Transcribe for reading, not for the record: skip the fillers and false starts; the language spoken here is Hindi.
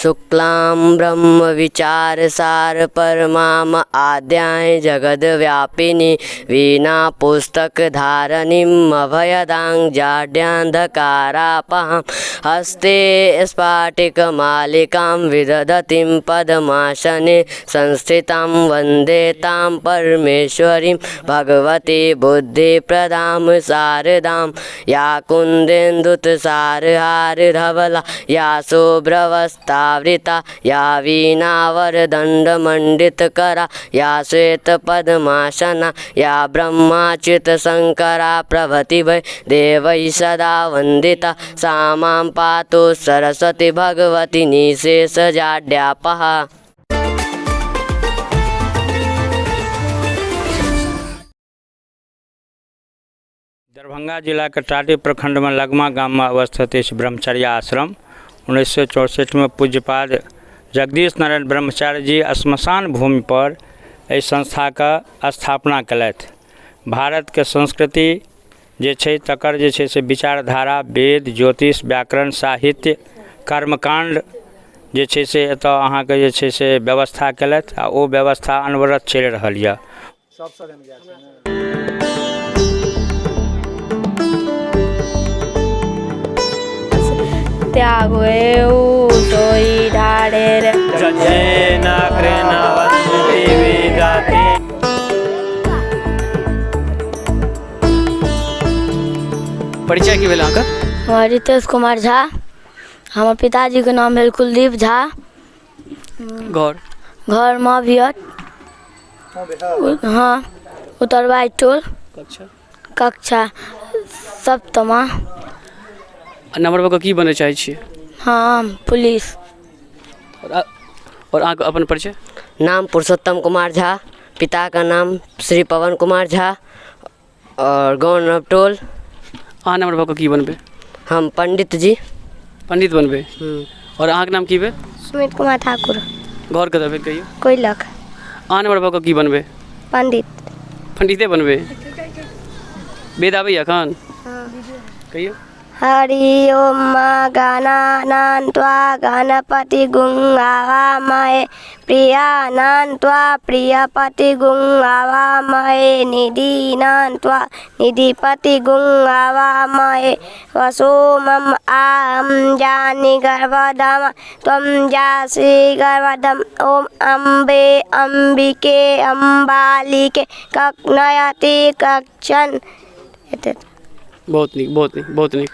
शुक्लां ब्रह्म विचारसार परमाम आद्याय जगद्व्यापिनी वीणा पुस्तकधारणीं अभयदां जाड्यान्धकारापहां हस्ते स्फाटिकमालिकां विदधतीं पद्मासने संस्थितां वन्दे तां परमेश्वरीं भगवती बुद्धिप्रदां शारदां या कुन्देन्दुतसारहारधवला या शुभ्रवस्त्रावृता या वीणावरदण्डमण्डितकरा या श्वेतपद्मासना या ब्रह्माच्युतशङ्करा प्रभृति वै देवैः सदा वन्दिता सा मां पातु सरस्वती भगवती निःशेषजाड्यापहा। दरभंगा जिला के टाटी प्रखंड में लगमा गांव में अवस्थित इस ब्रह्मचर्य आश्रम 1964 में पूज्यपाद जगदीश नारायण ब्रह्मचारी जी श्मशान भूमि पर इस संस्था का स्थापना कलथि। भारत के संस्कृति जे छै तकर जे छै से विचारधारा वेद ज्योतिष व्याकरण साहित्य कर्मकांड जे छै से एतऽ अहाँके जे छै से व्यवस्था कलथि आ ओ व्यवस्था अनवरत चलि रहल यऽ। त्यागोए सोई ढाड़ेर परिचय की भेल अहाँके? हमर रितेश कुमार झा। हमर पिताजी के नाम भेल कुलदीप झा। घर माभियत। हाँ उत्तरवाई टोल। कक्षा सप्तमा। नंबर पर की बने चाहे छियै? हाँ पुलिस। और अहाँके अपन परिचय? नाम पुरुषोत्तम कुमार झा, पिता का नाम श्री पवन कुमार झा और गाँव नवटोल। अहाँ नंबर पर की बनबे? हम पंडित जी। पंडित बनबे। और अहाँके नाम की भेल? सुमित कुमार ठाकुर। घर कतऽ भेल कहियो? कोइलख। अहाँ नंबर पर की बनबे? पंडित। पंडिते बनबे। वेद आबैए एखन? कहियो? हरि ओम गणानान्त्वा गणपति गुंगावामहे प्रियानान्त्वा प्रियपति गुंगावामहे निधीनान्त्वा निधिपति गुंगावामहे वसोमम आहं जानि गर्भधम त्वं जासि गर्भधम ओम अम्बे अम्बिके अम्बालिके कक्नयति कक्षन। बहुत नीक बहुत नीक बहुत नीक।